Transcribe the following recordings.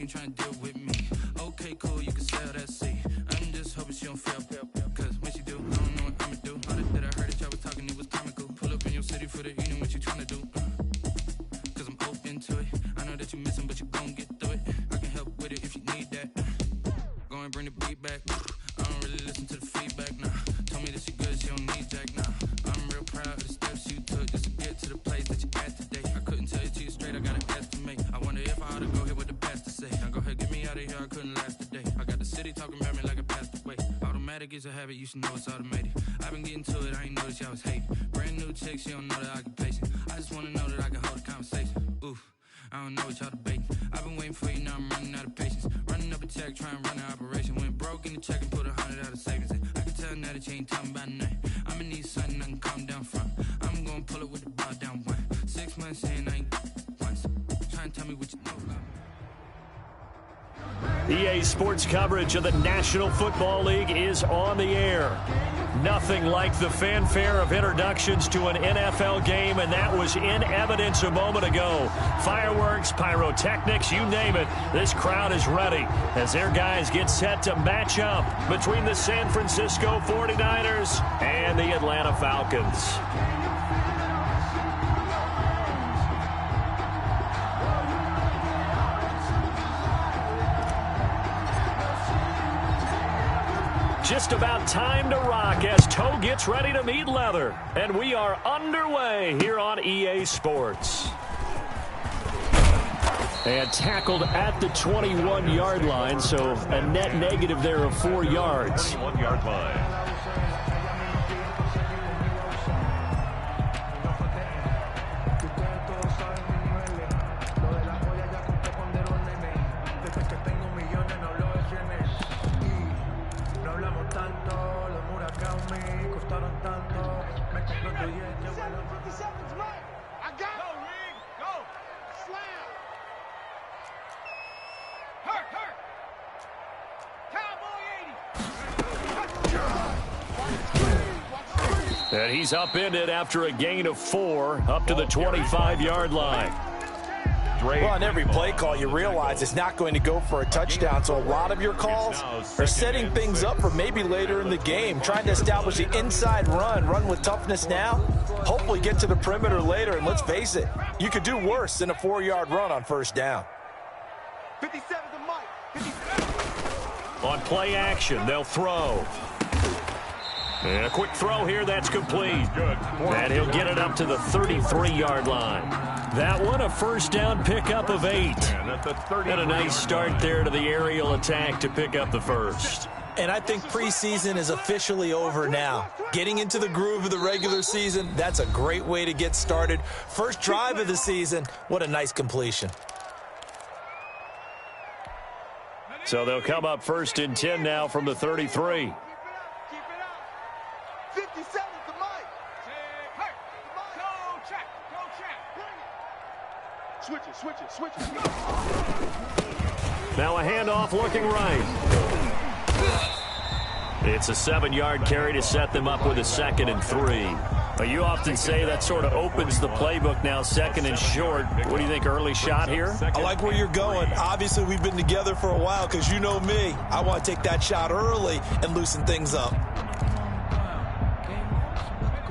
You trying to deal with me? Okay, cool, you can sell that seat. I'm just hoping she don't fail, cause when she do, I don't know what I'ma do. All that I heard that y'all was talking, it was comical. Pull up in your city for the evening, what you trying to do? Cause I'm open to it. I know that you missing, but you gon' get through it. I can help with it if you need that. Go and bring the beat back. I don't really listen to the feedback, nah. Told me that she good, she don't need Jack, nah. I'm real proud of the steps you took just to get to the place that you at today. I couldn't tell you to you straight, I gotta estimate. I wonder if I ought to go here with the best to say. Now go ahead, get me out of here, I couldn't last a day. I got the city talking about me like I passed away. Automatic is a habit, you should know it's automated. I've been getting to it, I ain't noticed y'all was hating. Brand new chick, she don't know the occupation. I just wanna know that I can hold a conversation. Oof, I don't know what y'all debating. I've been waiting for you, now I'm running out of patience. Running up a check, trying to run an operation. Went broke in the check and put 100 out of savings in. I can tell now that you ain't talking about nothing. I'ma need something I can calm down from. I'm gonna pull it with the bar down one. 6 months in, I ain't once. Trying to tell me what you know about. EA Sports coverage of the National Football League is on the air. Nothing like the fanfare of introductions to an NFL game, and that was in evidence a moment ago. Fireworks, pyrotechnics, you name it. This crowd is ready as their guys get set to match up between the San Francisco 49ers and the Atlanta Falcons. Just about time to rock as toe gets ready to meet leather. And we are underway here on EA Sports. And tackled at the 21-yard line, so a net negative there of 4 yards. 21-yard line. And he's upended after a gain of 4 up to the 25-yard line. Well, on every play call, you realize it's not going to go for a touchdown, so a lot of your calls are setting things up for maybe later in the game, trying to establish the inside run with toughness now, hopefully get to the perimeter later, and let's face it, you could do worse than a 4-yard run on first down. 57 to Mike. 57. On play action, they'll throw. And a quick throw here, that's complete. And he'll get it up to the 33-yard line. That one, a first down pickup of 8. And a nice start there to the aerial attack to pick up the first. And I think preseason is officially over now. Getting into the groove of the regular season, that's a great way to get started. First drive of the season, what a nice completion. So they'll come up first and 10 now from the 33. 57 to Mike. Switch it. Now a handoff looking right. It's a 7-yard carry to set them up with a 2nd and 3. But you often say that sort of opens the playbook now, 2nd and short. What do you think, early shot here? I like where you're going. Obviously, we've been together for a while because you know me. I want to take that shot early and loosen things up.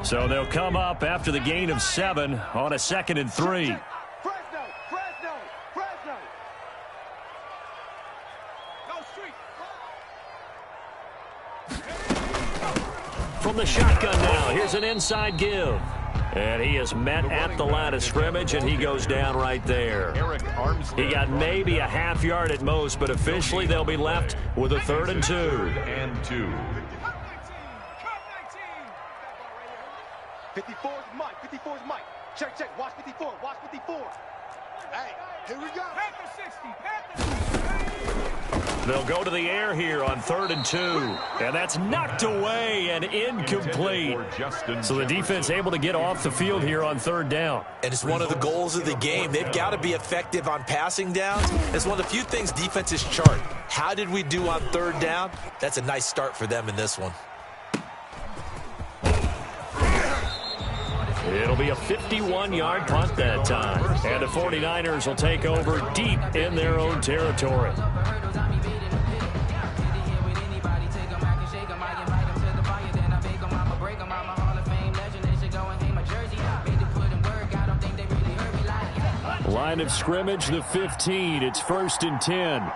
So they'll come up after the gain of 7 on a 2nd and 3. Fresno. Go street. From the shotgun now, here's an inside give. And he is met at the line of scrimmage, and he goes down right there. He got maybe a half yard at most, but officially they'll be left with a 3rd and 2. 54's Mike. Check. Watch 54. Hey, here we go. Panther 60. They'll go to the air here on 3rd and 2. And that's knocked away and incomplete. So the defense able to get off the field here on 3rd down. And it's one of the goals of the game. They've got to be effective on passing downs. It's one of the few things defenses chart. How did we do on 3rd down? That's a nice start for them in this one. It'll be a 51-yard punt that time. And the 49ers will take over deep in their own territory. Line of scrimmage, the 15. It's 1st and 10.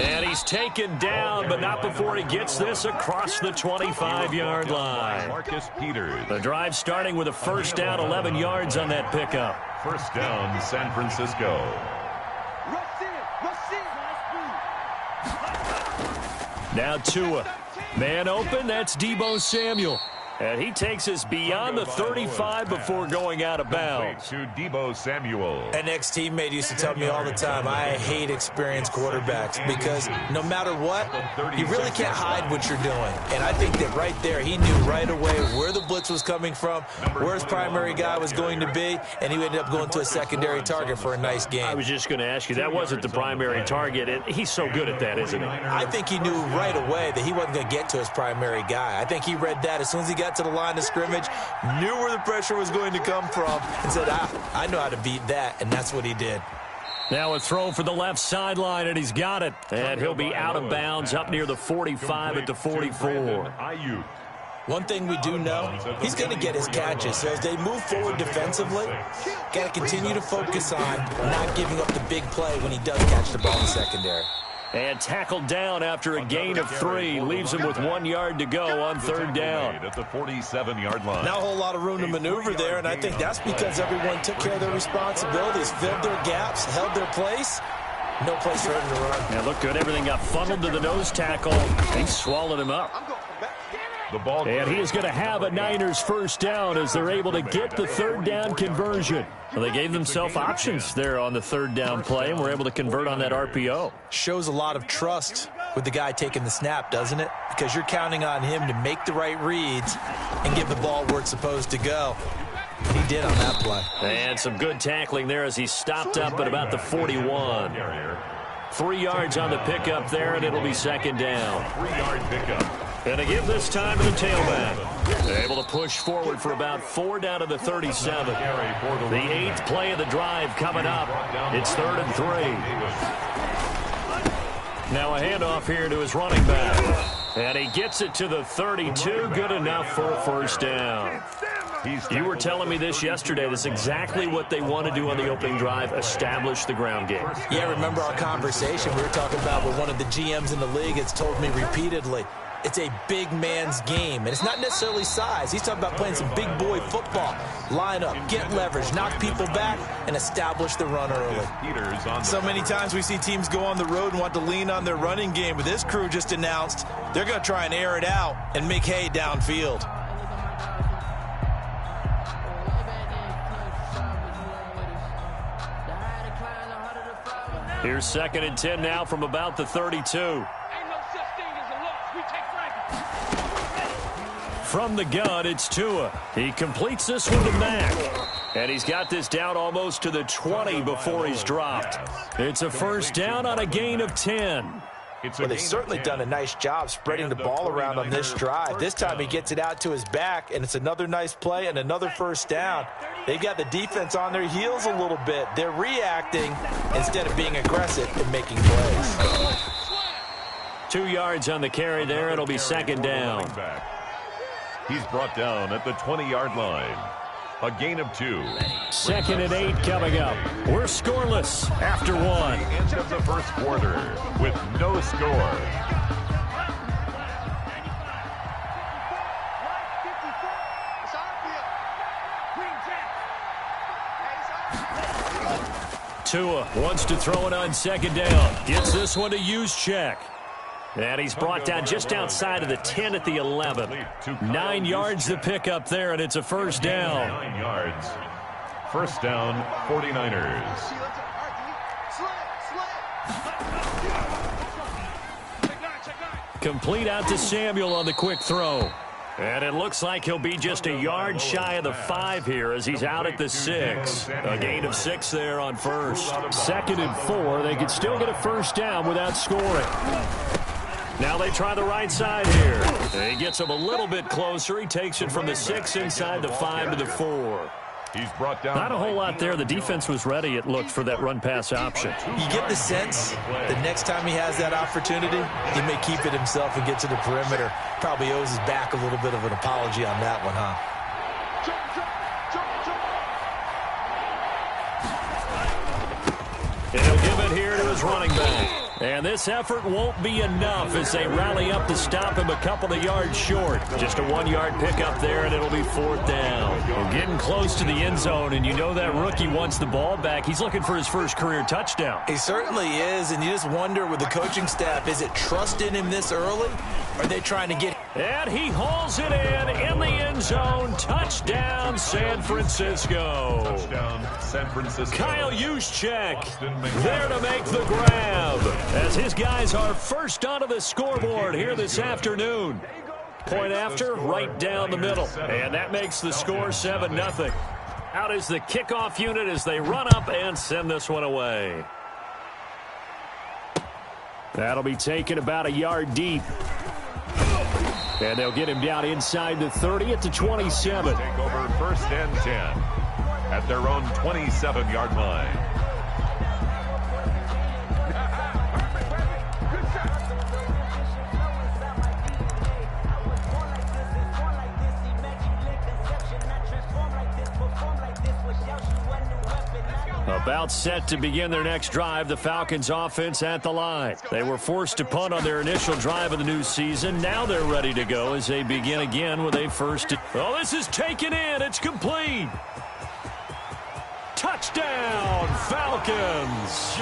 And he's taken down, but not before he gets this across the 25-yard line. Marcus Peters. The drive starting with a first down, 11 yards on that pickup. First down, San Francisco. Now Tua. Man open, that's Deebo Samuel. And he takes us beyond the 35 before going out of bounds. To Deebo Samuel. An ex-teammate used to tell me all the time, I hate experienced quarterbacks because no matter what, you really can't hide what you're doing. And I think that right there, he knew right away where the blitz was coming from, where his primary guy was going to be, and he ended up going to a secondary target for a nice game. I was just going to ask you, that wasn't the primary target, and he's so good at that, isn't he? I think he knew right away that he wasn't going to get to his primary guy. I think he read that as soon as he got to the line of scrimmage, knew where the pressure was going to come from, and said, I know how to beat that, and that's what he did. Now a throw for the left sideline, and he's got it. And he'll be out of bounds up near the 45 at the 44. One thing we do know, he's going to get his catches. So as they move forward defensively, got to continue to focus on not giving up the big play when he does catch the ball in the secondary. And tackled down after a gain of 3. Leaves him with 1 yard to go on 3rd down. At the 47-yard line. Now a whole lot of room to maneuver there, and I think that's because everyone took care of their responsibilities, filled their gaps, held their place. No place for him to run. Yeah, looked good. Everything got funneled to the nose tackle. He swallowed him up. The ball. And he is going to have a Niners first down as they're able to get the 3rd down conversion. Well, they gave themselves options there on the 3rd down play and were able to convert on that RPO. Shows a lot of trust with the guy taking the snap, doesn't it? Because you're counting on him to make the right reads and give the ball where it's supposed to go. He did on that play. And some good tackling there as he stopped up at about the 41. 3 yards on the pickup there, and it'll be 2nd down. 3-yard pickup. And to give this time to the tailback. They're able to push forward for about 4 down to the 37. The 8th play of the drive coming up. It's 3rd and 3. Now a handoff here to his running back. And he gets it to the 32. Good enough for a first down. You were telling me this yesterday. That's exactly what they want to do on the opening drive, establish the ground game. Yeah, remember our conversation we were talking about with one of the GMs in the league that's told me repeatedly, it's a big man's game, and it's not necessarily size. He's talking about playing some big boy football. Line up, get leverage, knock people back, and establish the run early. So many times we see teams go on the road and want to lean on their running game, but this crew just announced they're going to try and air it out and make hay downfield. Here's 2nd and 10 now from about the 32. From the gun, it's Tua. He completes this one to Mack. And he's got this down almost to the 20 before he's dropped. It's a first down on a gain of 10. Well, they've certainly done a nice job spreading the ball around on this drive. This time he gets it out to his back, and it's another nice play and another first down. They've got the defense on their heels a little bit. They're reacting instead of being aggressive and making plays. 2 yards on the carry there. It'll be 2nd down. He's brought down at the 20-yard line. A gain of 2. 2nd and 8 coming up. We're scoreless after 1. End of the first quarter with no score. Tua wants to throw it on 2nd down. Gets this one to Juszczyk. And he's brought down just outside of the 10 at the 11. 9 yards to pick up there, and it's a first down. 9 yards. First down, 49ers. Complete out to Samuel on the quick throw. And it looks like he'll be just a yard shy of the 5 here as he's out at the 6. A gain of 6 there on first. 2nd and 4. They could still get a first down without scoring. Now they try the right side here. He gets him a little bit closer. He takes it from the 6 inside the 5 to the 4. He's brought down. Not a whole lot there. The defense was ready, it looked, for that run-pass option. You get the sense that next time he has that opportunity, he may keep it himself and get to the perimeter. Probably owes his back a little bit of an apology on that one, huh? And he'll give it here to his running back. And this effort won't be enough as they rally up to stop him a couple of yards short. Just a 1-yard pickup there, and it'll be 4th down. We're getting close to the end zone, and you know that rookie wants the ball back. He's looking for his first career touchdown. He certainly is, and you just wonder with the coaching staff, is it trust in him this early? Or are they trying to get... And he hauls it in the end zone. Touchdown, San Francisco. Touchdown, San Francisco. Kyle Juszczyk there to make the grab, as his guys are first onto the scoreboard here this afternoon. Point after, right down the middle. And that makes the score 7-0. Out is the kickoff unit as they run up and send this one away. That'll be taken about a yard deep. And they'll get him down inside the 30 at the 27. Take over 1st and 10 at their own 27-yard line. About set to begin their next drive, the Falcons offense at the line. They were forced to punt on their initial drive of the new season. Now they're ready to go as they begin again with a first. Oh, this is taken in. It's complete. Touchdown, Falcons.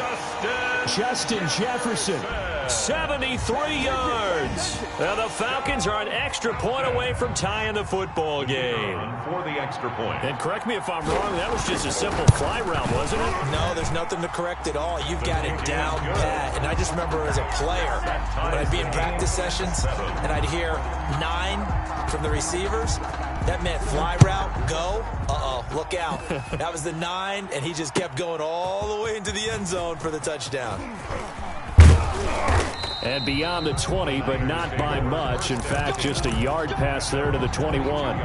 Justin Jefferson, 73 yards. Now the Falcons are an extra point away from tying the football game. For the extra point. And correct me if I'm wrong, that was just a simple fly route, wasn't it? No, there's nothing to correct at all. You've got it down pat. And I just remember as a player, when I'd be in practice sessions and I'd hear 9 from the receivers, that meant fly route, go. Uh-oh, look out. That was the 9, and he just kept going all the way into the end zone for the touchdown. And beyond the 20, but not by much. In fact, just a yard pass there to the 21.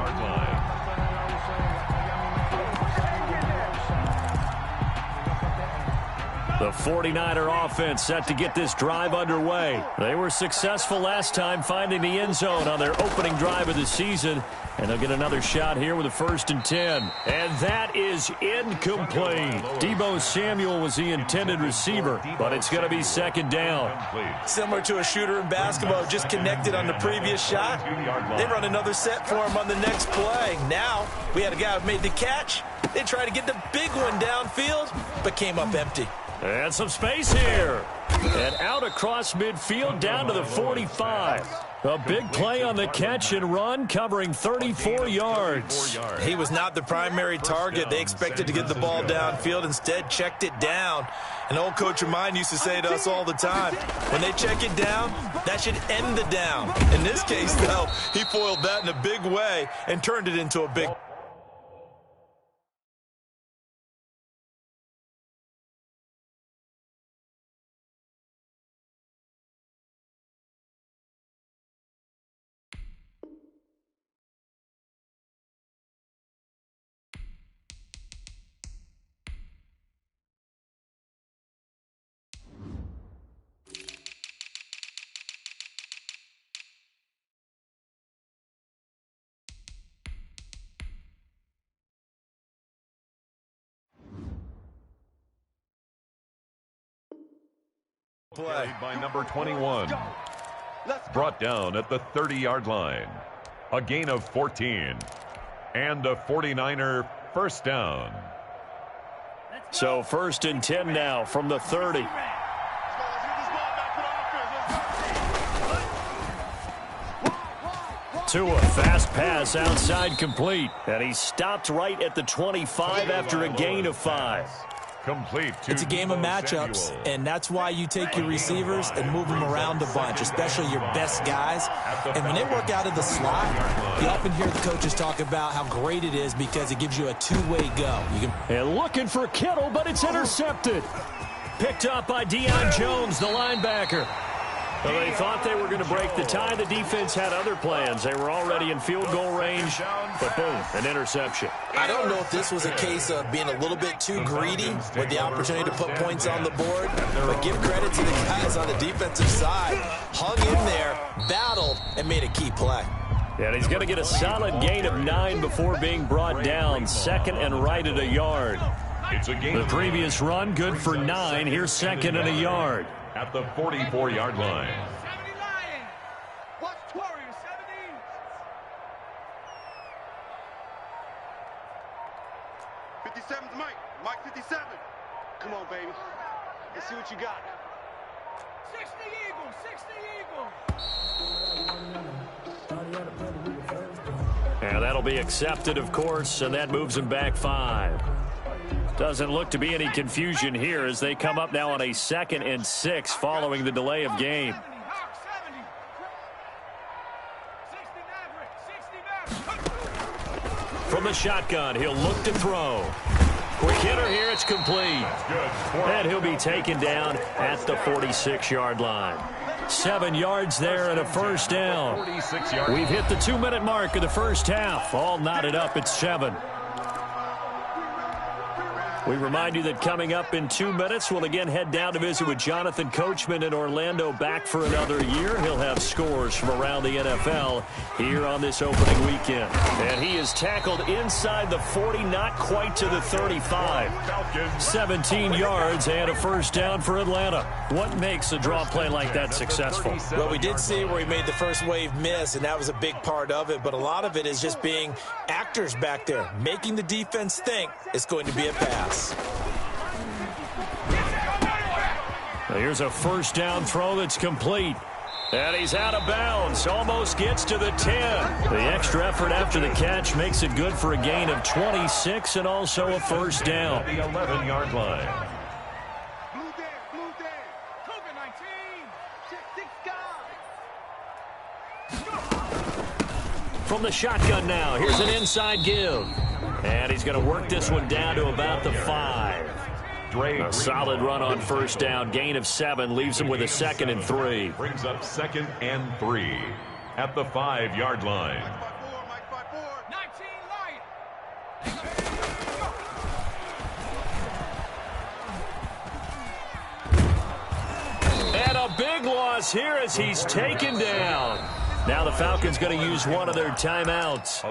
The 49er offense set to get this drive underway. They were successful last time finding the end zone on their opening drive of the season. And they'll get another shot here with a 1st and 10. And that is incomplete. Deebo Samuel was the intended receiver, but it's going to be 2nd down. Similar to a shooter in basketball, just connected on the previous shot. They run another set for him on the next play. Now, we had a guy who made the catch. They tried to get the big one downfield, but came up empty. And some space here. And out across midfield down to the 45. A big play on the catch and run, covering 34 yards. He was not the primary target. They expected to get the ball downfield. Instead, checked it down. An old coach of mine used to say to us all the time, when they check it down, that should end the down. In this case, though, he foiled that in a big way and turned it into a big... Play by number 21. Brought down at the 30-yard line. A gain of 14. And a 49er 1st down. So 1st and 10 now from the 30. To a fast pass outside complete. And he stopped right at the 25 after a gain of 5. Complete. It's a game of matchups, and that's why you take your receivers and move them around a bunch, especially your best guys. And when they work out of the slot, you often hear the coaches talk about how great it is because it gives you a two-way go. And looking for Kittle, but it's intercepted. Picked up by Deion Jones, the linebacker. Well, they thought they were going to break the tie. The defense had other plans. They were already in field goal range, but boom, an interception. I don't know if this was a case of being a little bit too greedy with the opportunity to put points on the board, but give credit to the guys on the defensive side. Hung in there, battled, and made a key play. And he's going to get a solid gain of 9 before being brought down. Second and right at a yard. The previous run, good for 9. Here's second and a yard. At the 44-yard line. 57's Mike. Mike 57. Come on, baby. Let's see what you got. 60 Eagles. And that'll be accepted, of course, and that moves him back 5. Doesn't look to be any confusion here as they come up now on a 2nd and 6 following the delay of game. From the shotgun, he'll look to throw. Quick hitter here, it's complete. And he'll be taken down at the 46-yard line. 7 yards there and a first down. We've hit the 2-minute mark of the first half. All knotted up at 7. We remind you that coming up in 2 minutes, we'll again head down to visit with Jonathan Coachman in Orlando, back for another year. He'll have scores from around the NFL here on this opening weekend. And he is tackled inside the 40, not quite to the 35. 17 yards and a first down for Atlanta. What makes a draw play like that successful? Well, we did see where he made the first wave miss, and that was a big part of it. But a lot of it is just being actors back there, making the defense think it's going to be a pass. Now here's a first down throw that's complete. And he's out of bounds. Almost gets to the 10. The extra effort after the catch makes it good for a gain of 26 and also a first down. The 11-yard line. Blue Dan. Cougar 19. From the shotgun now, here's an inside give. And he's going to work this one down to about the 5. A solid run on first down. Gain of 7 leaves him with a 2nd and 3. Brings up 2nd and 3 at the 5-yard line. Mike 5-4. 19 light. And a big loss here as he's taken down. Now the Falcons going to use one of their timeouts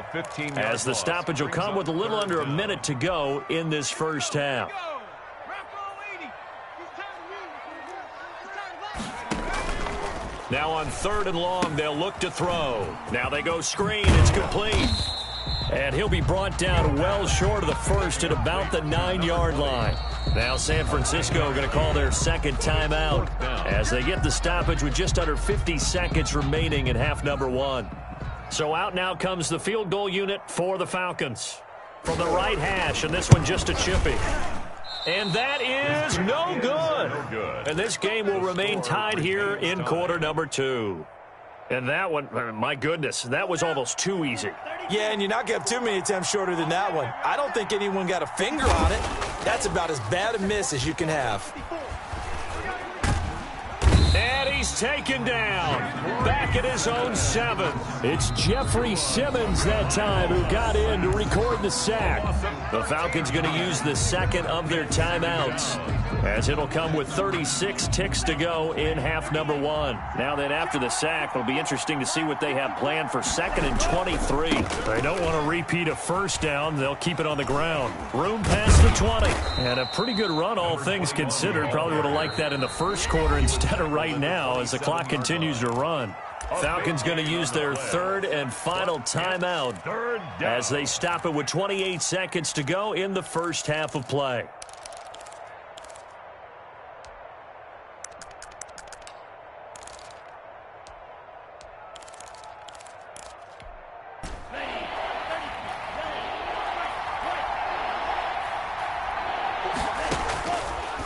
as the stoppage will come with a little under a minute to go in this first half. Now on 3rd and long, they'll look to throw. Now they go screen. It's complete. And he'll be brought down well short of the first at about the 9-yard line. Now San Francisco going to call their 2nd timeout as they get the stoppage with just under 50 seconds remaining in half number 1. So out now comes the field goal unit for the Falcons. From the right hash, and this one just a chippy. And that is no good. And this game will remain tied here in quarter number 2. And that one, my goodness, that was almost too easy. Yeah, and you're not going to have too many attempts shorter than that one. I don't think anyone got a finger on it. That's about as bad a miss as you can have. And he's taken down. Back at his own 7. It's Jeffrey Simmons that time who got in to record the sack. The Falcons going to use the 2nd of their timeouts as it'll come with 36 ticks to go in half number 1. Now then after the sack, it'll be interesting to see what they have planned for 2nd and 23. They don't want to repeat a first down. They'll keep it on the ground. Room past the 20. And a pretty good run, all things considered. Probably would have liked that in the first quarter instead of right now as the clock continues to run. Falcons going to use their 3rd and final timeout as they stop it with 28 seconds to go in the first half of play.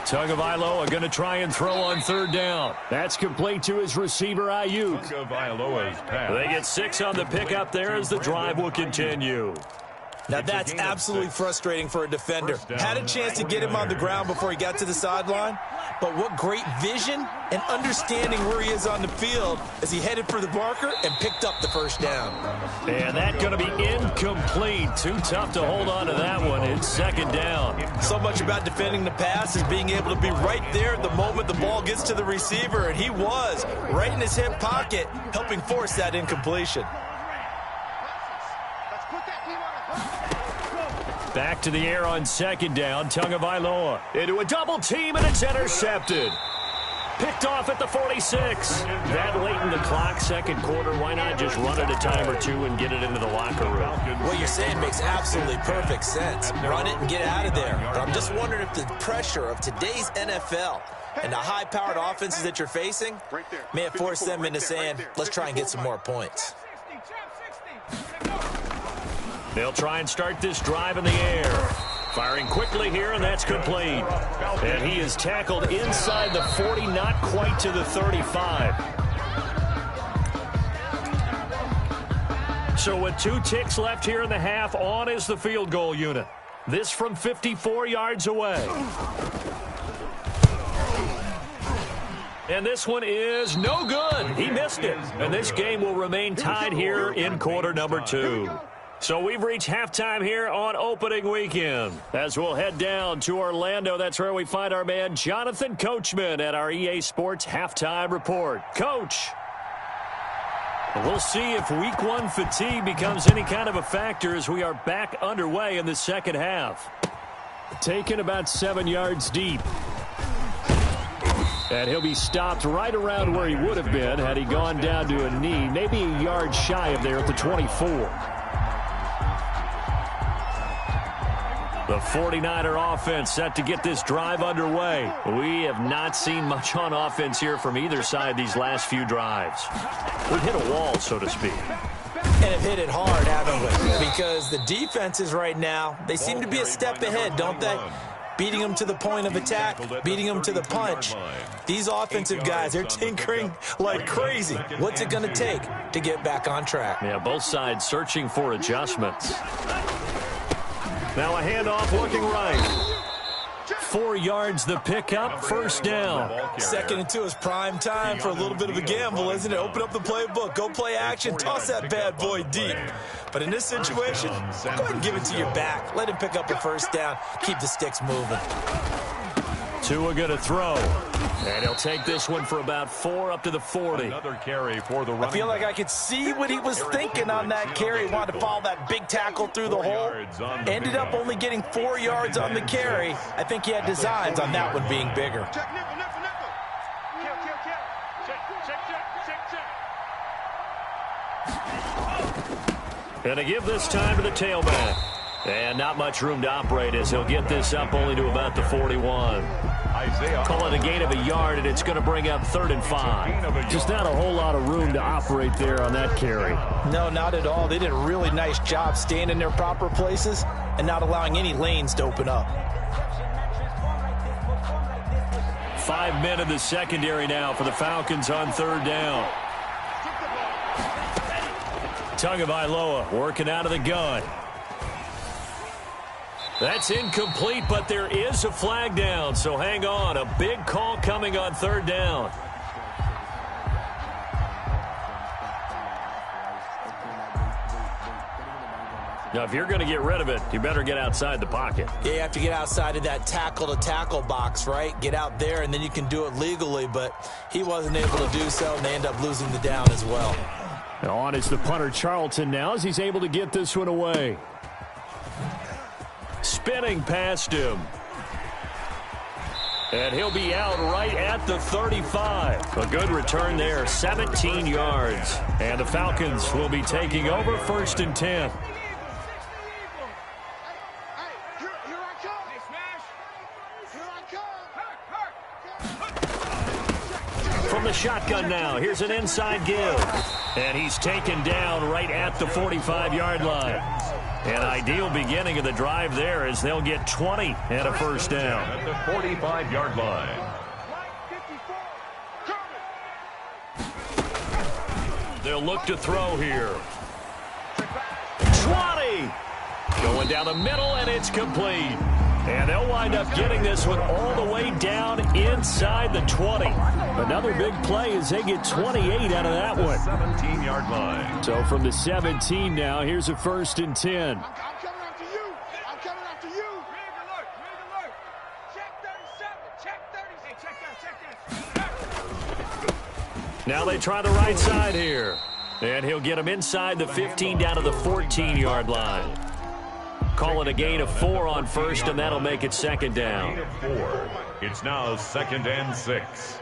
Tagovailoa going to try and throw on 3rd down. That's complete to his receiver, Ayuk. Tagovailoa's pass. They get 6 on the pickup there as the drive will continue. Now that's absolutely frustrating for a defender. Had a chance to get him on the ground before he got to the sideline, but what great vision and understanding where he is on the field as he headed for the marker and picked up the first down. And that's going to be incomplete. Too tough to hold on to that one. It's second down. So much about defending the pass is being able to be right there at the moment the ball gets to the receiver, and he was right in his hip pocket, helping force that incompletion. Back to the air on second down. Tagovailoa into a double team, and it's intercepted. Picked off at the 46. That late in the clock, second quarter, why not just run it a time or two and get it into the locker room? What you're saying makes absolutely perfect sense. Run it and get out of there. But I'm just wondering if the pressure of today's NFL and the high-powered offenses that you're facing may have forced them into saying, let's try and get some more points. They'll try and start this drive in the air. Firing quickly here, and that's complete. And he is tackled inside the 40, not quite to the 35. So with 2 ticks left here in the half, on is the field goal unit. This from 54 yards away. And this one is no good. He missed it. And this game will remain tied here in quarter number 2. So we've reached halftime here on opening weekend. As we'll head down to Orlando, that's where we find our man Jonathan Coachman at our EA Sports Halftime Report. Coach, we'll see if week 1 fatigue becomes any kind of a factor as we are back underway in the second half. Taken about 7 yards deep. And he'll be stopped right around where he would have been had he gone down to a knee, maybe a yard shy of there at the 24. The 49er offense set to get this drive underway. We have not seen much on offense here from either side these last few drives. We've hit a wall, so to speak. And have hit it hard, haven't we? Because the defenses right now, they seem to be a step ahead, don't they? Beating them to the point of attack, beating them to the punch. These offensive guys, they're tinkering like crazy. What's it going to take to get back on track? Yeah, both sides searching for adjustments. Now a handoff looking right. 4 yards the pickup, first down. 2nd and 2 is prime time for a little bit of a gamble, isn't it? Open up the playbook, go play action, toss that bad boy deep. But in this situation, go ahead and give it to your back. Let him pick up a first down, keep the sticks moving. Tua going to throw. And he'll take this one for about 4 up to the 40. Another carry for the running. I feel like I could see what he was thinking on that carry. He wanted to follow that big tackle through the hole. Ended up only getting 4 yards on the carry. I think he had designs on that one being bigger. And to give this time to the tailback. And not much room to operate as he'll get this up only to about the 41. Call it a gain of a yard, and it's going to bring up 3rd and 5. Just not a whole lot of room to operate there on that carry. No, not at all. They did a really nice job staying in their proper places and not allowing any lanes to open up. 5 men in the secondary now for the Falcons on 3rd down. Tagovailoa working out of the gun. That's incomplete, but there is a flag down, so hang on. A big call coming on 3rd down. Now, if you're going to get rid of it, you better get outside the pocket. Yeah, you have to get outside of that tackle-to-tackle box, right? Get out there, and then you can do it legally, but he wasn't able to do so, and they end up losing the down as well. And on is the punter, Charlton, now, as he's able to get this one away. Spinning past him. And he'll be out right at the 35. A good return there, 17 yards. And the Falcons will be taking over 1st and 10. From the shotgun now, here's an inside give. And he's taken down right at the 45-yard line. An ideal beginning of the drive there as they'll get 20 and a first down. At the 45-yard line. They'll look to throw here. 20! Going down the middle, and it's complete. And they'll wind up getting this one all the way down inside the 20. Another big play as they get 28 out of that one. 17-yard line. So from the 17 now, here's a 1st and 10. I'm coming after you. I'm coming after you. Rig alert. Check 37. Check 30. Hey, check that. Now they try the right side here. And he'll get him inside the 15 down to the 14-yard line. Call it a gain of 4 on 1st, and that'll make it 2nd down. Gain of 4. It's now 2nd and 6.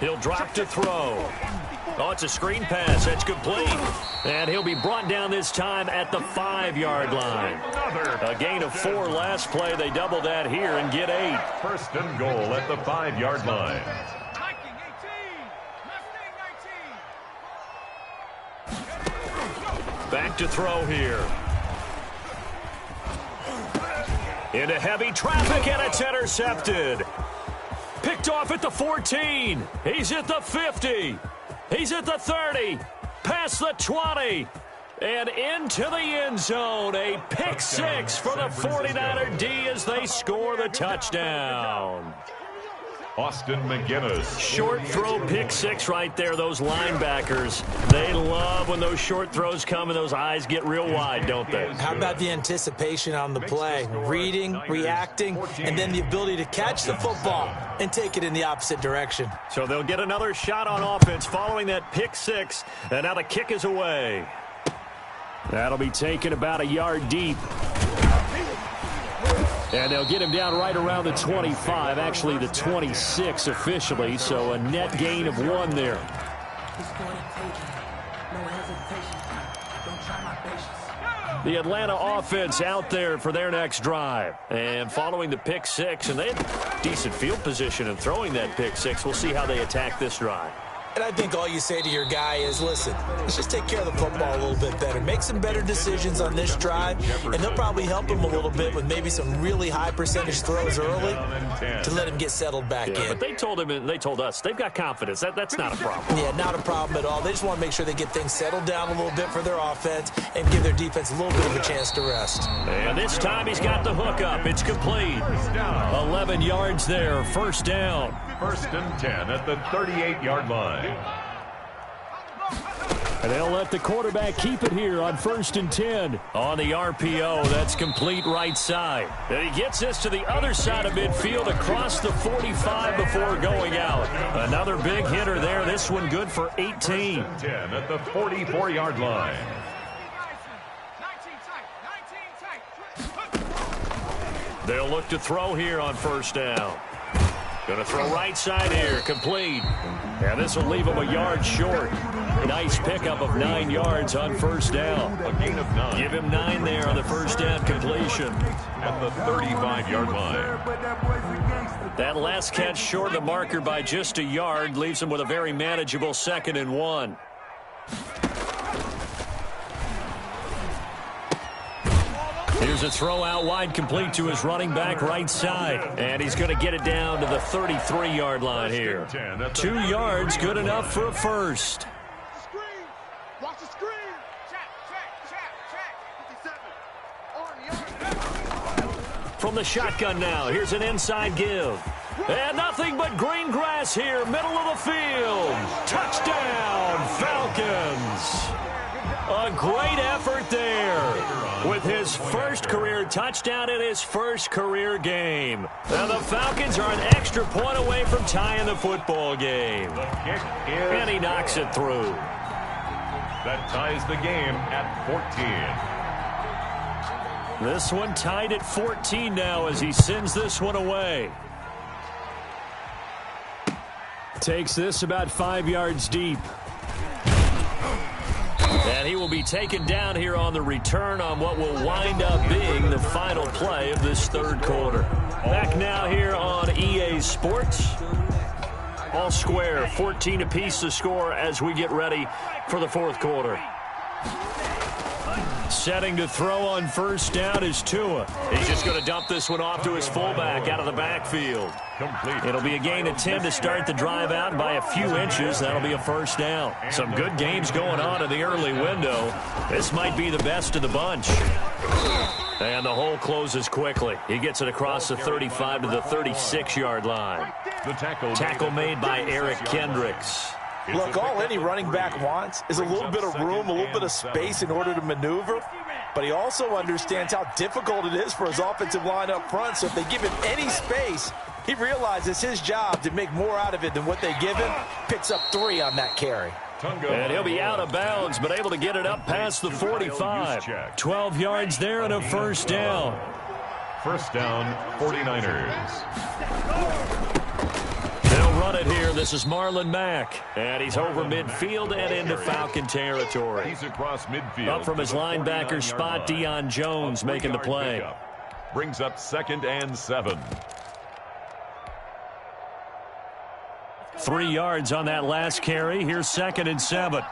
He'll drop to throw. Oh, it's a screen pass. That's complete. And he'll be brought down this time at the 5-yard line. A gain of 4 last play. They double that here and get 8. 1st and goal at the 5-yard line. Back to throw here. Into heavy traffic, and it's intercepted. Picked off at the 14. He's at the 50. He's at the 30. Past the 20. And into the end zone. A pick 6 for the 49er D as they score the touchdown. Austin McGinnis. Short throw pick 6 right there. Those linebackers, they love when those short throws come and those eyes get real wide, don't they? How about the anticipation on the play? Reading, reacting, and then the ability to catch the football and take it in the opposite direction. So they'll get another shot on offense following that pick 6, and now the kick is away. That'll be taken about a yard deep. And they'll get him down right around the 25, actually the 26 officially, so a net gain of 1 there. The Atlanta offense out there for their next drive. And following the pick 6, and they had decent field position in throwing that pick 6. We'll see how they attack this drive. And I think all you say to your guy is, listen, let's just take care of the football a little bit better. Make some better decisions on this drive, and they'll probably help him a little bit with maybe some really high percentage throws early to let him get settled back in. But they told him, and they told us, they've got confidence. That's not a problem. Yeah, not a problem at all. They just want to make sure they get things settled down a little bit for their offense and give their defense a little bit of a chance to rest. And this time he's got the hook up. It's complete. 11 yards there, 1st down. 1st and 10 at the 38-yard line. And they'll let the quarterback keep it here on 1st and 10. On the RPO, that's complete right side. And he gets this to the other side of midfield across the 45 before going out. Another big hitter there. This one good for 18. 10 at the 44-yard line. They'll look to throw here on 1st down. Going to throw right side here, complete. And this will leave him a yard short. Nice pickup of 9 yards on 1st down. A gain of 9. Give him 9 there on the 1st down completion. At the 35-yard line. That last catch short of the marker by just a yard leaves him with a very manageable 2nd and 1. Here's a throw out wide, complete to his running back right side. And he's going to get it down to the 33-yard line here. 2 yards, good enough for a 1st. Watch the screen. Check. 57. From the shotgun now, here's an inside give. And nothing but green grass here, middle of the field. Touchdown, Falcons. A great effort there with his first career touchdown in his first career game. Now the Falcons are an extra point away from tying the football game. The kick is And he knocks it through. That ties the game at 14. This one tied at 14 now as he sends this one away. Takes this about 5 yards deep. And he will be taken down here on the return on what will wind up being the final play of this 3rd quarter. Back now here on EA Sports. All square, 14 apiece to score as we get ready for the 4th quarter. Setting to throw on first down is Tua. He's just going to dump this one off to his fullback out of the backfield. Complete. It'll be a gain of 10 to start the drive out by a few inches. That'll be a first down. Some good games going on in the early window. This might be the best of the bunch. And the hole closes quickly. He gets it across the 35 to the 36-yard line. The tackle made by Eric Kendricks. Look, all any running back wants is a little bit of room, a little bit of space in order to maneuver. But he also understands how difficult it is for his offensive line up front. So if they give him any space, he realizes his job to make more out of it than what they give him. Picks up 3 on that carry. And he'll be out of bounds, but able to get it up past the 45. 12 yards there and a first down. First down, 49ers. They'll run it here. This is Marlon Mack. And he's over midfield and into Falcon territory. He's across midfield. Up from his linebacker spot, Deion Jones making the play. Brings up 2nd and 7. 3 yards on that last carry. Here's 2nd and 7.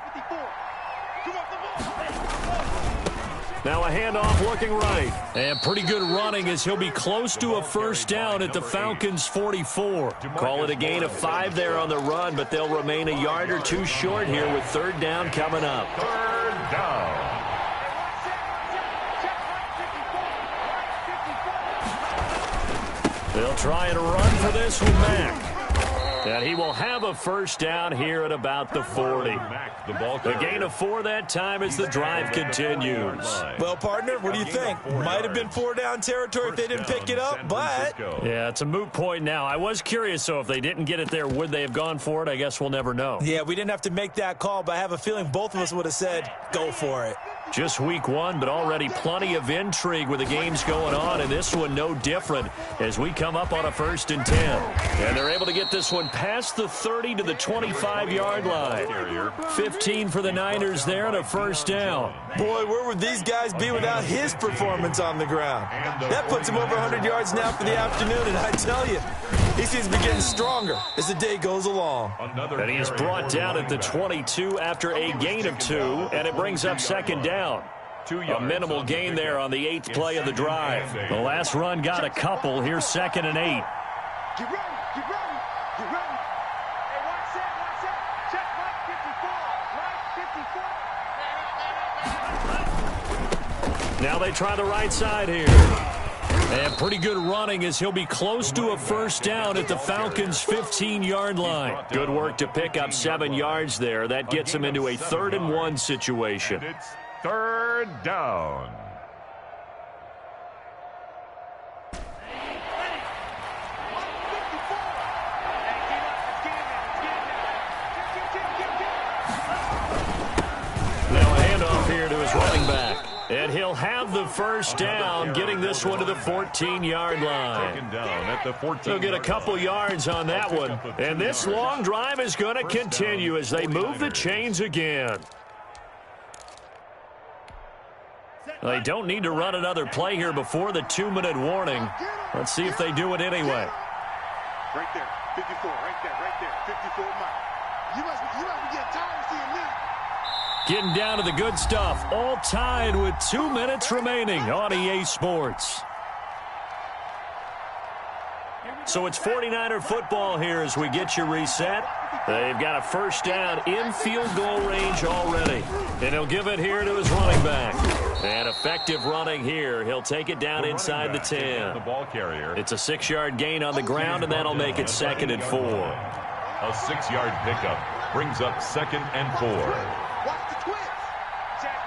Now a handoff looking right. And pretty good running as he'll be close to a first down at the Falcons' 44. Call it a gain of 5 there on the run, but they'll remain a yard or 2 short here with 3rd down coming up. 3rd down. They'll try and run for this with Mack. And he will have a first down here at about the 40. A gain of 4 that time as the drive continues. Well, partner, what do you think? Might have been 4-down territory if they didn't pick it up, but... Yeah, it's a moot point now. I was curious, so if they didn't get it there, would they have gone for it? I guess we'll never know. Yeah, we didn't have to make that call, but I have a feeling both of us would have said, go for it. Just week 1, but already plenty of intrigue with the games going on, and this one no different as we come up on a 1st and 10. And they're able to get this one past the 30 to the 25-yard line. 15 for the Niners there and a first down. Boy, where would these guys be without his performance on the ground? That puts him over 100 yards now for the afternoon, and I tell you, he seems to be getting stronger as the day goes along. And he is brought down at the 22 after a gain of 2, and it brings up 2nd down. A minimal gain there on the 8th play of the drive. The last run got a couple. Here's 2nd and 8. Get ready, get ready, get ready. Hey, watch that. Check right 54. Now they try the right side here. And pretty good running as he'll be close to a first down at the Falcons' 15-yard line. Good work to pick up 7 yards there. That gets him into a 3rd and 1 situation. It's 3rd down. Now a handoff here to his running back. And he'll have the first down, getting this one to the 14-yard line. He'll get a couple yards on that one. And this long drive is going to continue as they move the chains again. They don't need to run another play here before the 2-minute warning. Let's see if they do it anyway. Right there, 54, right there, 54 miles. You must be getting tired of seeing me. Getting down to the good stuff. All tied with 2 minutes remaining on EA Sports. So it's 49er football here as we get you reset. They've got a first down in field goal range already. And he'll give it here to his running back. And effective running here. He'll take it down inside the 10. It's a 6-yard gain on the ground, and that'll make it 2nd and 4. A 6-yard pickup brings up 2nd and 4. Watch the twist. Check.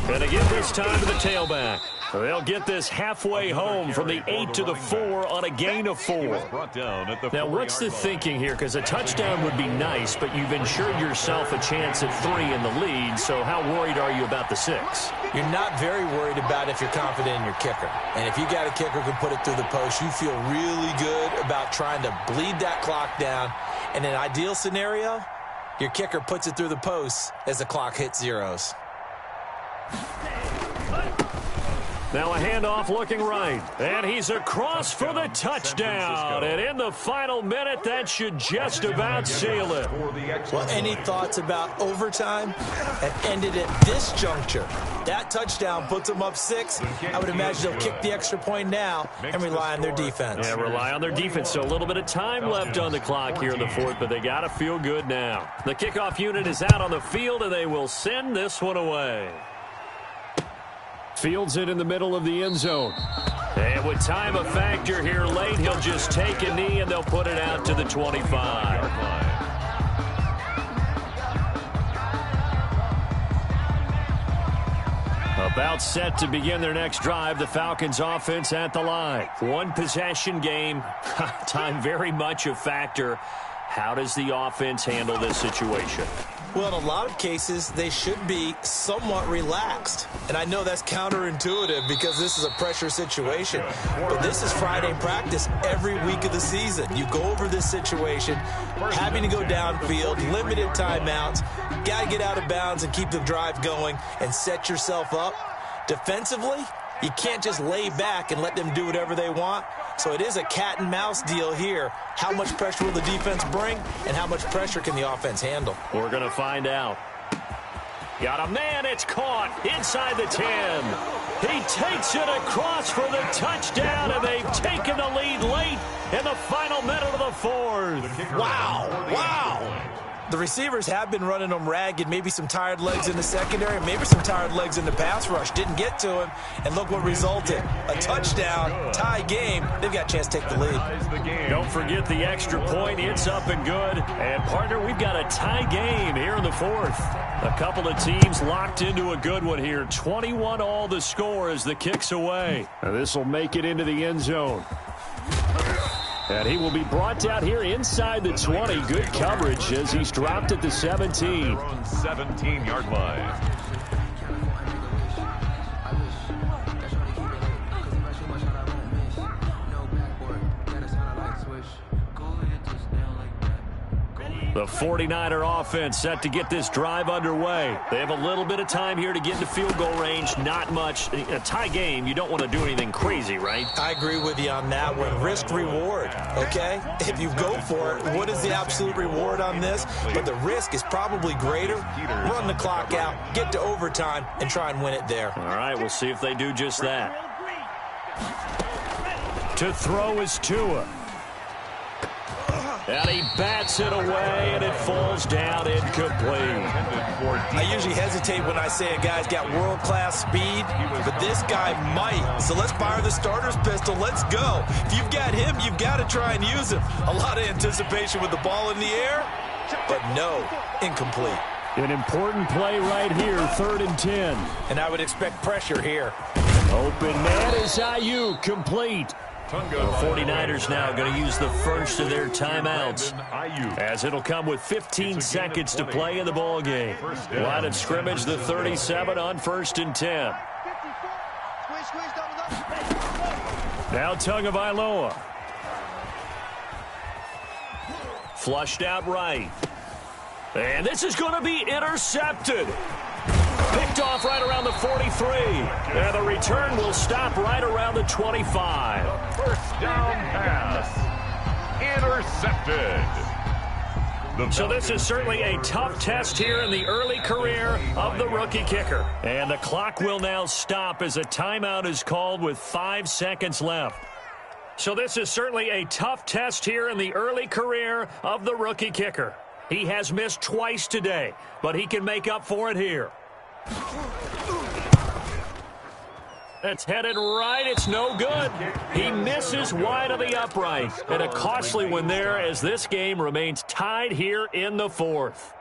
And again this time to the tailback. They'll get this halfway home from the 8 to the 4 on a gain of 4. Now, what's the thinking here? Because a touchdown would be nice, but you've ensured yourself a chance at 3 in the lead, so how worried are you about the 6? You're not very worried about if you're confident in your kicker. And if you got a kicker who can put it through the post, you feel really good about trying to bleed that clock down. In an ideal scenario, Your kicker puts it through the posts as the clock hits zeros. Now a handoff looking right. And he's across for the touchdown. And in the final minute, that should just about seal it. Well, any thoughts about overtime? That ended at this juncture. That touchdown puts them up 6. I would imagine they'll kick the extra point now and rely on their defense. Yeah, rely on their defense. So a little bit of time left on the clock here in the fourth, but they got to feel good now. The kickoff unit is out on the field, and they will send this one away. Fields it in the middle of the end zone. And with time a factor here late, he'll just take a knee, and they'll put it out to the 25. About set to begin their next drive, the Falcons offense at the line. One possession game. Time very much a factor. How does the offense handle this situation? Well, in a lot of cases, they should be somewhat relaxed. And I know that's counterintuitive because this is a pressure situation. But this is Friday practice every week of the season. You go over this situation, having to go downfield, limited timeouts, got to get out of bounds and keep the drive going and set yourself up. Defensively, you can't just lay back and let them do whatever they want. So it is a cat and mouse deal here. How much pressure will the defense bring, and how much pressure can the offense handle? We're going to find out. Got a man, it's caught inside the 10. He takes it across for the touchdown, and they've taken the lead late in the final minute of the fourth. Wow, wow. The receivers have been running them ragged, maybe some tired legs in the secondary, maybe some tired legs in the pass rush. Didn't get to him, and look what resulted. A touchdown, tie game. They've got a chance to take the lead. Don't forget the extra point. It's up and good. And, partner, we've got a tie game here in the fourth. A couple of teams locked into a good one here. 21 all the score as the kick's away. And this will make it into the end zone. And he will be brought down here inside the 20. Good coverage as he's dropped at the 17. 17-yard line. The 49er offense set to get this drive underway. They have a little bit of time here to get into field goal range. Not much. A tie game, you don't want to do anything crazy, right? I agree with you on that one. Risk-reward, okay? If you go for it, what is the absolute reward on this? But the risk is probably greater. Run the clock out, get to overtime, and try and win it there. All right, we'll see if they do just that. To throw is Tua. And he bats it away, and it falls down incomplete. I usually hesitate when I say a guy's got world-class speed, but this guy might. So let's fire the starter's pistol. Let's go. If you've got him, you've got to try and use him. A lot of anticipation with the ball in the air, but no, incomplete. An important play right here, 3rd and 10. And I would expect pressure here. Open man is Ayuk, complete. The 49ers now going to use the first of their timeouts, as it'll come with 15 seconds to play in the ball game. Line of scrimmage, the 37 on 1st and 10. Now Tagovailoa. Flushed out right. And this is going to be intercepted. Picked off right around the 43. And the return will stop right around the 25. First down pass. Intercepted. So this is certainly a tough test here in the early career of the rookie kicker. And the clock will now stop as a timeout is called with 5 seconds left. So this is certainly a tough test here in the early career of the rookie kicker. He has missed twice today, but he can make up for it here. That's headed right. It's no good. He misses wide of the upright. And a costly one there as this game remains tied here in the fourth.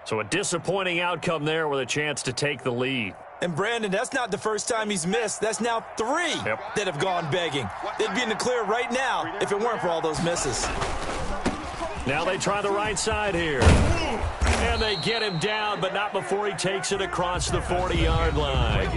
So a disappointing outcome there with a chance to take the lead. And, Brandon, that's not the first time he's missed. That's now 3 that have gone begging. They'd be in the clear right now if it weren't for all those misses. Now they try the right side here. And they get him down, but not before he takes it across the 40-yard line.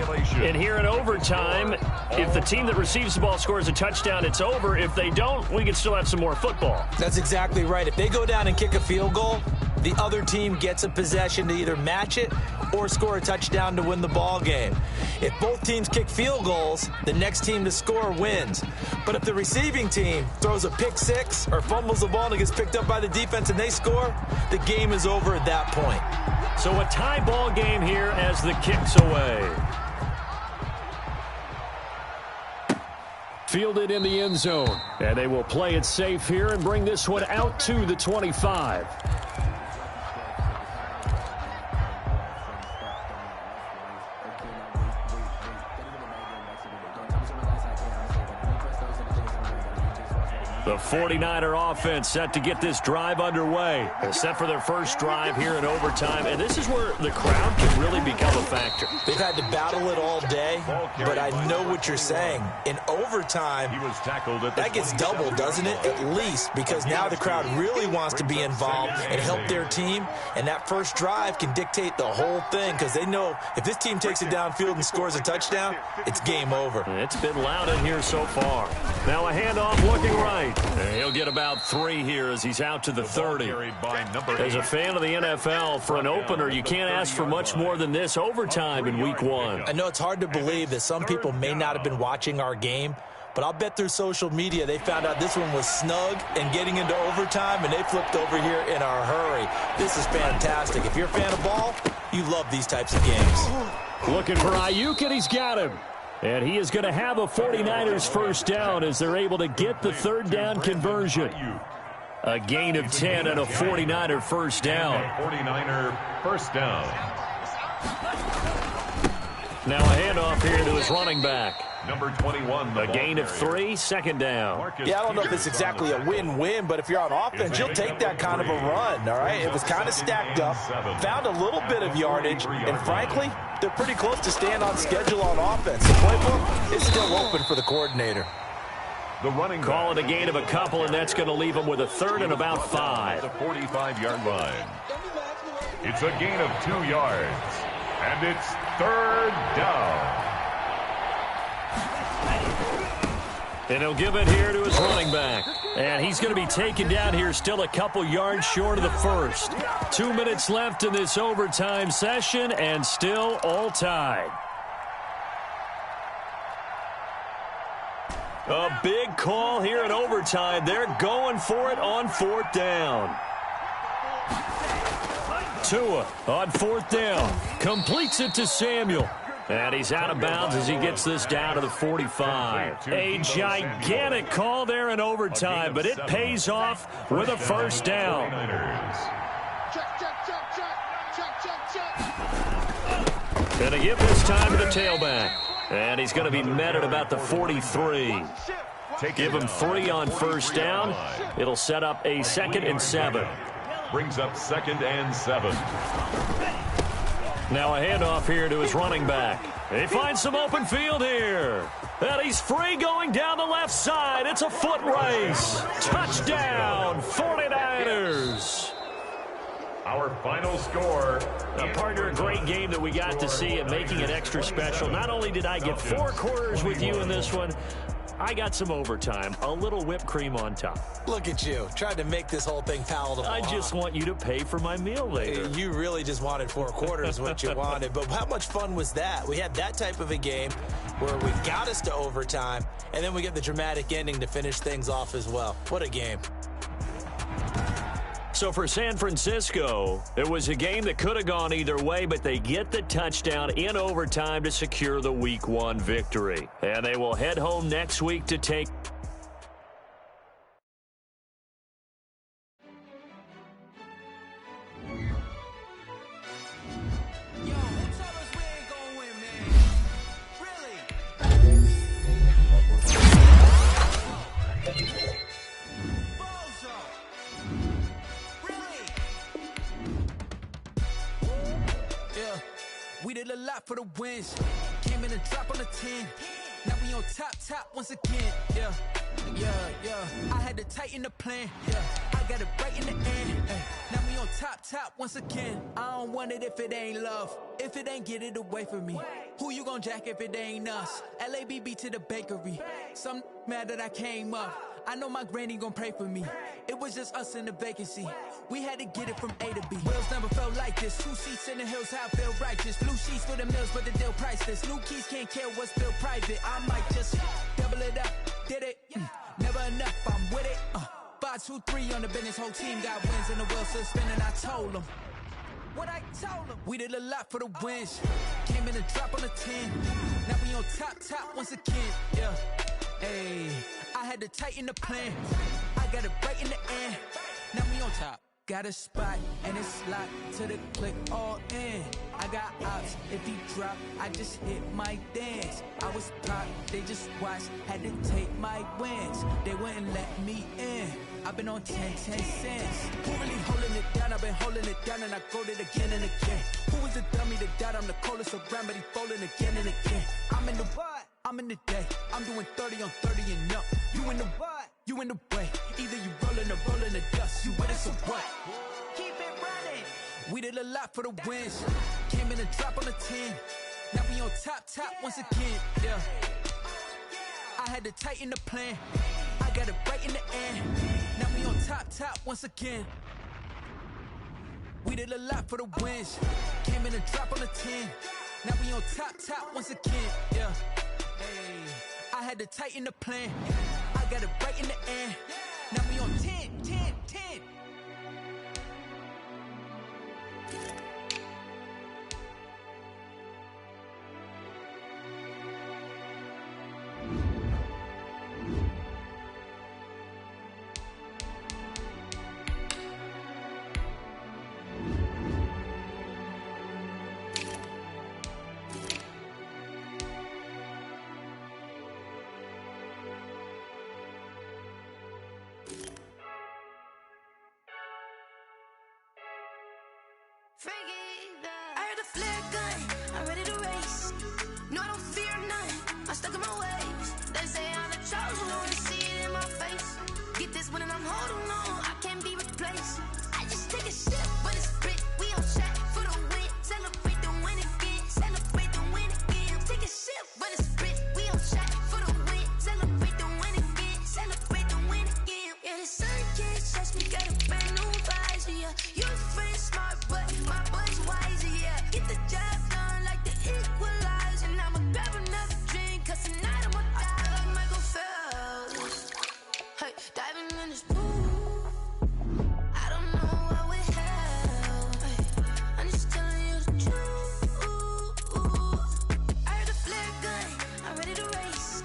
And here in overtime, if the team that receives the ball scores a touchdown, it's over. If they don't, we can still have some more football. That's exactly right. If they go down and kick a field goal, the other team gets a possession to either match it or score a touchdown to win the ball game. If both teams kick field goals, the next team to score wins. But if the receiving team throws a pick six or fumbles the ball and it gets picked up by the defense and they score, the game is over at that point. So a tie ball game here as the kick's away. Fielded in the end zone. And they will play it safe here and bring this one out to the 25. The 49er offense set to get this drive underway. They're set for their first drive here in overtime, and this is where the crowd can really become a factor. They've had to battle it all day, but I know what you're saying. In overtime, that gets doubled, doesn't it? At least, because now the crowd really wants to be involved and help their team, and that first drive can dictate the whole thing because they know if this team takes it downfield and scores a touchdown, it's game over. It's been loud in here so far. Now a handoff looking right. And he'll get about 3 here as he's out to the 30. As a fan of the NFL, for an opener, you can't ask for much more than this overtime in week 1. I know it's hard to believe that some people may not have been watching our game, but I'll bet through social media they found out this one was snug and getting into overtime, and they flipped over here in a hurry. This is fantastic. If you're a fan of ball, you love these types of games. Looking for Ayuk, and he's got him. And he is going to have a 49ers first down as they're able to get the third down conversion. A gain of 10 and a 49er first down. 49er first down. Now a handoff here to his running back. Number 21. A gain of 3, second down. Yeah, I don't know if it's exactly a win-win, but if you're on offense, you'll take that kind of a run, all right? It was kind of stacked up, found a little bit of yardage, and frankly, they're pretty close to staying on schedule on offense. The playbook is still open for the coordinator. The running call it a gain of a couple, and that's going to leave them with a third and about 5. The 45-yard line. It's a gain of 2 yards, and it's third down. And he'll give it here to his running back. And he's going to be taken down here still a couple yards short of the first. 2 minutes left in this overtime session and still all tied. A big call here in overtime. They're going for it on 4th down. Tua on 4th down. Completes it to Samuel. And he's out of bounds as he gets this down to the 45. A gigantic call there in overtime, but it pays off with a first down. And a give this time to the tailback. And he's going to be met at about the 43. Give him 3 on first down. It'll set up a 2nd and 7. Brings up 2nd and 7. Now a handoff here to his running back. He finds some open field here. And he's free going down the left side. It's a foot race. Touchdown, 49ers. Our final score. Partner, a great game that we got to see and making it extra special. Not only did I get 4 quarters with you in this one, I got some overtime, a little whipped cream on top. Look at you, trying to make this whole thing palatable. I just want you to pay for my meal later. You really just wanted 4 quarters, what you wanted. But how much fun was that? We had that type of a game where we got us to overtime, and then we get the dramatic ending to finish things off as well. What a game. So for San Francisco, it was a game that could have gone either way, but they get the touchdown in overtime to secure the Week 1 victory. And they will head home next week to take... We did a lot for the wins. Came in and drop on the 10. Now we on top once again. Yeah. I had to tighten the plan. Yeah. I got it right in the end. Now we on top once again. I don't want it if it ain't love. If it ain't, get it away from me. Who you gon' jack if it ain't us? LABB to the bakery. Some mad that I came up. I know my granny gon' pray for me. It was just us in the vacancy. We had to get it from A to B. Wheels never felt like this. 2 seats in the hills, how I feel righteous. Blue sheets for the mills, but the deal priceless. New keys can't care what's still private. I might just double it up. Did it? Never enough, I'm with it. 5, 2, 3 on the business. Whole team got wins and the wheels still spinning. I told them what I told them. We did a lot for the wins. Came in a drop on the 10. Now we on top once again. Yeah. Hey, I had to tighten the plan. I got it right in the end. Now we on top. Got a spot and it's locked to the click all in. I got ops, if he drop, I just hit my dance. I was pop, they just watched, had to take my wins. They wouldn't let me in. I've been on 10 cents. Who really holding it down? I've been holding it down and I go it again and again. Who was the dummy that died? I'm the coldest around, but he folding again and again. I'm in the what? I'm in the day. I'm doing 30 on 30 and up. You in the what? You in the way. Either you rolling or rolling the dust. You with us or what? Keep it running. We did a lot for the wins. Came in a drop on the 10. Now we on top once again. Yeah. I had to tighten the plan. I got it right in the end. Now we on top once again. We did a lot for the wins. Came in a drop on the 10. Now we on top once again. Yeah. Hey, I had to tighten the plan. I got it right in the end. Now we on 10. I heard a flare gun, I'm ready to race. No, I don't fear none, I'm stuck in my ways. They say I'm the chosen one, see it in my face. Get this one and I'm holding on, I can't be replaced. I just take a sip, but it's split, we on track for the win. Celebrate the win again, celebrate the win again. Take a sip, but it's split, we on track for the win. Celebrate the win again, celebrate the win again. Yeah, the sun can't touch me, got a brand new visor, yeah. Your friend's smart, but my boy's wiser, yeah. Get the job done like the equalizer. And I'ma grab another drink, cause tonight I'ma die like Michael Phelps. Hey, diving in this pool, I don't know what would help. Hey, I'm just telling you the truth. I heard a flare gun, I'm ready to race.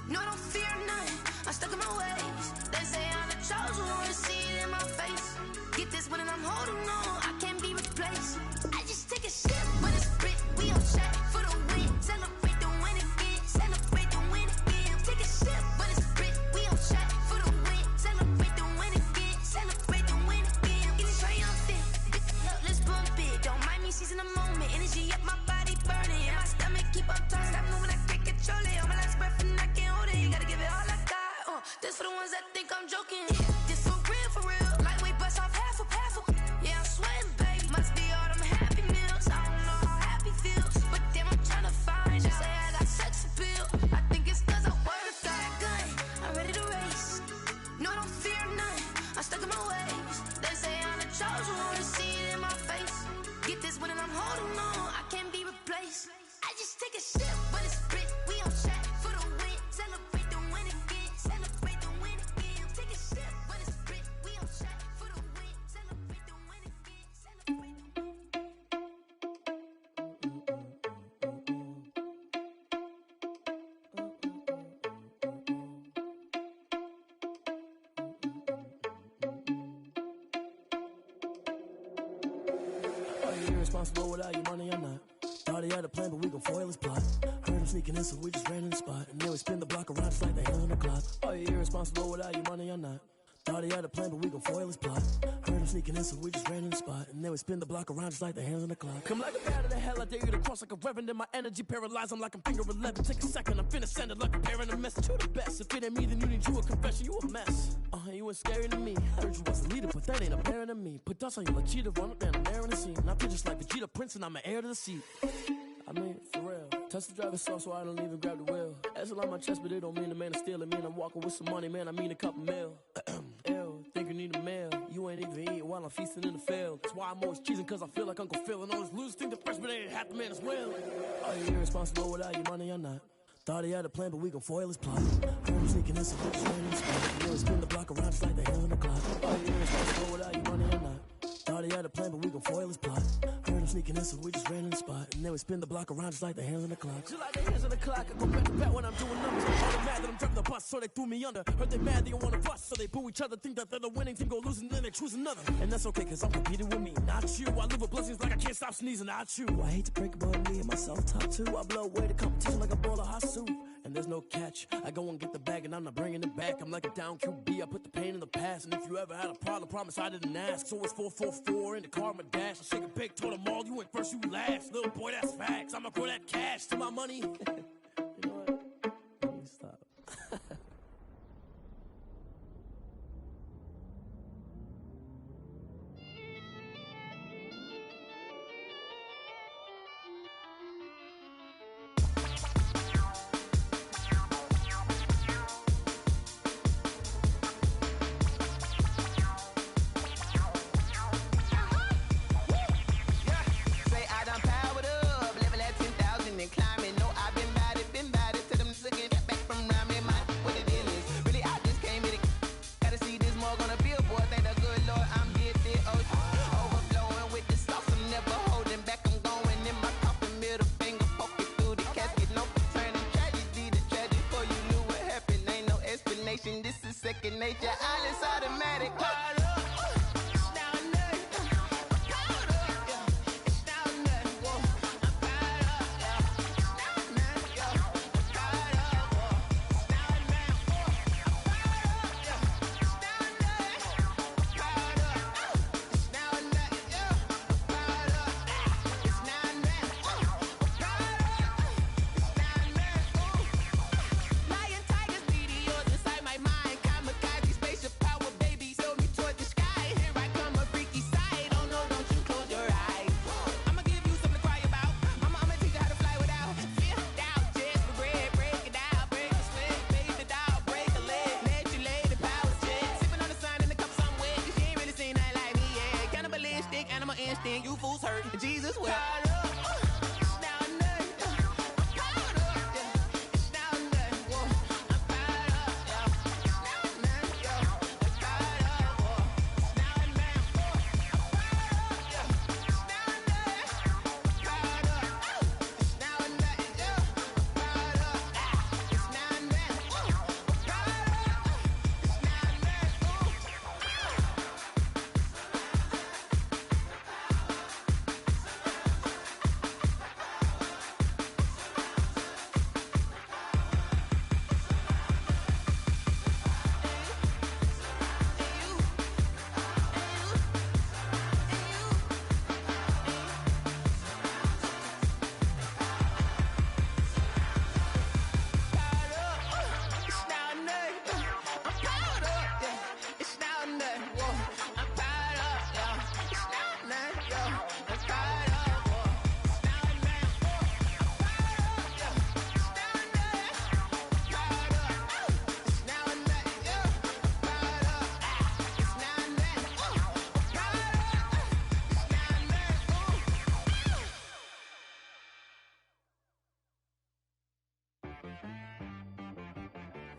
No, I don't fear none, I'm stuck in my ways. They say I'm the chosen one, see it in my face. Get this one and I'm holding on, I can't be replaced. I just take a sip, but it's split, we on track for the win. Celebrate the win again, celebrate the win again. Take a sip, but it's split, we on track for the win. Celebrate the win again, celebrate the win again. Getting triumphant, let's bump it. Don't mind me seizing the moment, energy up my body burning. And my stomach keep up turning, stop moving, I can't control it. On my last breath and I can't hold it, you gotta give it all I got. This for the ones that think I'm joking. This for real, lightweight bust off half a. Yeah, I'm sweating, babe, must be all them happy meals. I don't know how happy feels, but damn, I'm tryna find you. Say I got sex appeal, I think it's cause I work a gun, I'm ready to race. No, I don't fear none, I'm stuck in my ways. They say I'm the chosen one, see it in my face. Get this one and I'm holding on, I can't be replaced. I just take a sip, but it's split, we on track for the win. Celebrate the win again, celebrate the win again. Take a sip, but it's split, we on track for the win. Celebrate the win again, celebrate the win. Are you irresponsible without your money or not? Thought he had a plan, but we gon' foil his plot. Heard him sneaking in, so we just ran in the spot. And then we spin the block around just like the hands on the clock. Are you irresponsible without your money or not? Thought he had a plan, but we gon' foil his plot. Heard him sneaking in, so we just ran in the spot. And then we spin the block around just like the hands on the clock. Come like a bat of the hell, I dare you to cross like a reverend. And my energy paralyzed, I'm like I'm finger 11. Take a second, I'm finna send it like a parent. A message to the best. If it ain't me, then you need you a confession. You a mess. You was scary to me. Heard you was a leader, but that ain't apparent to me. Put dust on you like cheetah, run up and I'm there in the scene. And I feel just like Vegeta Prince, and I'm an heir to the seat. I mean, for real. Touch the driver's sauce so I don't even grab the wheel. That's on my chest, but it don't mean the man is stealing. Mean I'm walking with some money, man, I mean a couple mil. Ew, think you need a meal. You ain't even eating while I'm feasting in the field. That's why I'm always cheesing, cause I feel like Uncle Phil. And all those losers think the freshman ain't half the man as well. Are you irresponsible without your money or not? Thought he had a plan, but we gon' foil his plot. Heard him sneaking in some bitches right in the spot. You always spin the block around just like the hell in the clock. Are you irresponsible without your money or not? Thought he had a plan, but we gon' foil his plot. Heard him sneaking in, so we just ran in the spot. And then we spin the block around just like the hands on the clock. Just like the hands on the clock, I go back to back when I'm doing numbers. All they mad that I'm driving the bus, so they threw me under. Heard they mad, they don't wanna bust, so they boo each other. Think that they're the winning team, go losing, then they choose another. And that's okay, cause I'm competing with me, not you. I live with blessings like I can't stop sneezing, not you. I hate to break it, but me and myself top two. I blow away the competition like a bowl of hot soup. And there's no catch. I go and get the bag and I'm not bringing it back. I'm like a down QB, I put the pain in the past. And if you ever had a problem, promise I didn't ask. So it's 444 in the car, my dash. I shake a big, told them all, you went first, you last. Little boy, that's facts. I'ma grow that cash to my money. You know what? You need to stop. This is second nature, all is automatic. You fools hurt. Jesus will.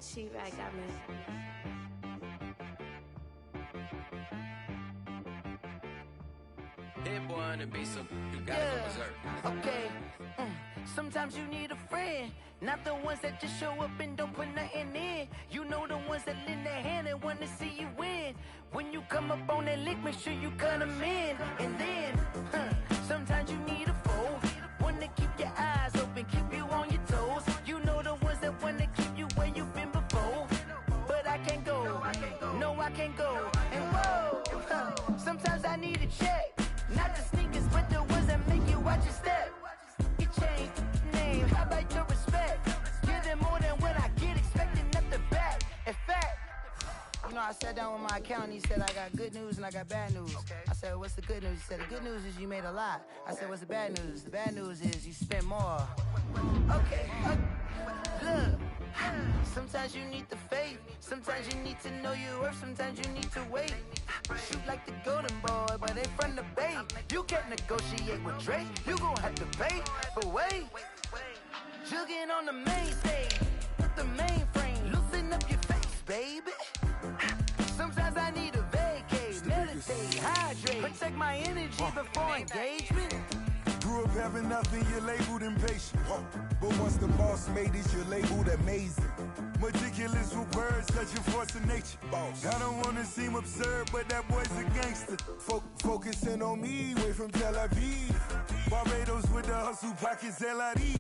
She right, got me. Hit boy on the beat, so you gotta go berserk. Okay. Sometimes you need a friend, not the ones that just show up and don't put nothing in. You know the ones that lend their hand and want to see you win. When you come up on that lick, make sure you cut them in. And then, sometimes you need a foe, one to keep your eyes open, keep you on your toes. You know the ones that want to keep you where you've been before. But I can't go, no I can't go. And whoa, sometimes I need a check, not the sneakers, but the ones that make you watch your step. You change the name, how about your respect? Give them more than what I get, expecting at the back. In fact, you know, I sat down with my accountant, he said I got good news and I got bad news. I said, what's the good news? He said, the good news is you made a lot. I said, what's the bad news? The bad news is you spent more. Okay, look. Sometimes you need the faith. Sometimes you need to know your worth. Sometimes you need to wait. Shoot like the golden boy, but they from the bay. You can't negotiate with Drake. You gon' have to pay. But wait, jugging on the main stage, the mainframe. Loosen up your face, baby. Sometimes I need a vacate, meditate, hydrate, protect my energy before engagement. Grew up having nothing, you're labeled impatient. But once the boss made it, you're labeled amazing. Meticulous with words, such a force of nature. I don't wanna seem absurd, but that boy's a gangster. Focusing on me, way from Tel Aviv. Barbados with the hustle pockets, LID.